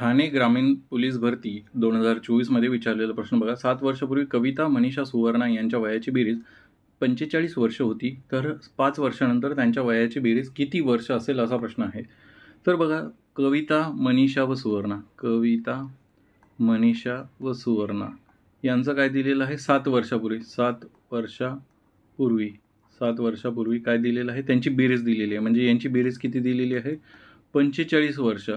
ठाणे ग्रामीण पोलीस भरती 2024 मध्ये विचारलेला प्रश्न बघा. 7 वर्षापूर्वी कविता, मनीषा, सुवर्णा यांच्या वयाची बेरीज 45 वर्ष होती. तर 5 वर्षानंतर त्यांच्या वयाची बेरीज किती वर्ष असेल असा प्रश्न आहे. तर बघा, कविता, मनीषा व सुवर्णा यांचं काय दिलेलं आहे 7 वर्षापूर्वी काय दिलेलं आहे, त्यांची बेरीज दिलेली आहे. म्हणजे यांची बेरीज किती दिलेली आहे 45 वर्ष.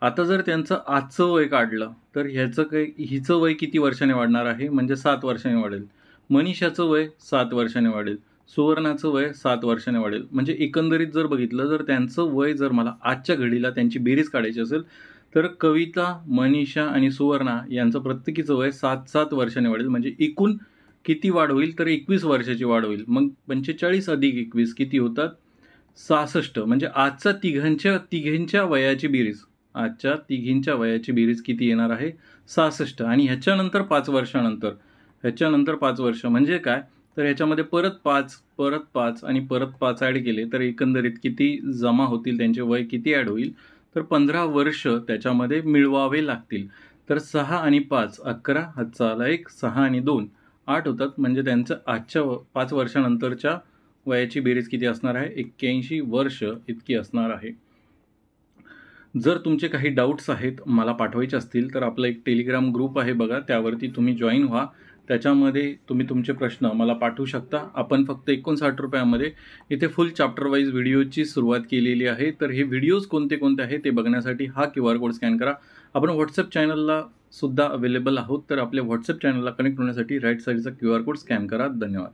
आता जर त्यांचं आजचं वय काढलं तर हिचं वय किती वर्षाने वाढणार आहे, म्हणजे 7 वर्षाने वाढेल. मनीषाचं वय 7 वर्षाने वाढेल. सुवर्णाचं वय 7 वर्षाने वाढेल. म्हणजे एकंदरीत जर बघितलं, जर त्यांचं वय जर मला आजच्या घडीला त्यांची बेरीज काढायची असेल तर कविता, मनीषा आणि सुवर्णा यांचं प्रत्येकीचं वय 7 वर्षाने वाढेल. म्हणजे एकूण किती वाढ होईल तर 21 वर्षाची वाढ होईल. मग 45 अधिक 21 किती होतात 66. म्हणजे आजच्या तिघींच्या वयाची बेरीज किती येणार आहे 66. आणि ह्याच्यानंतर 5 वर्ष म्हणजे काय, तर ह्याच्यामध्ये परत 5 आणि परत 5 ॲड केले तर एकंदरीत किती जमा होतील, त्यांचे वय किती ॲड होईल तर 15 वर्ष त्याच्यामध्ये मिळवावे लागतील. तर 6 आणि 5 11, हातचा आला 1, 6 आणि 2 8 होतात. म्हणजे त्यांचं आजच्या 5 वर्षानंतरच्या वयाची बेरीज किती असणार आहे 81 वर्ष इतकी असणार आहे. जर तुमचे काही डाऊट्स आहेत मला पाठवायचे असतील तर आपला एक टेलिग्राम ग्रुप आहे बघा, त्यावरती तुम्ही जॉईन व्हा. त्याच्यामध्ये तुम्ही तुमचे प्रश्न मला पाठवू शकता. आपण फक्त 59 रुपयामध्ये इथे फुल चॅप्टर वाईज व्हिडिओची सुरुवात केलेली आहे. तर हे व्हिडिओज कोणते आहे ते बघण्यासाठी हा QR कोड स्कॅन करा. आपण व्हॉट्सअप चॅनलला सुद्धा अवेलेबल आहोत. तर आपल्या व्हॉट्सअप चॅनलला कनेक्ट होण्यासाठी राईट साईडचा QR कोड स्कॅन करा. धन्यवाद.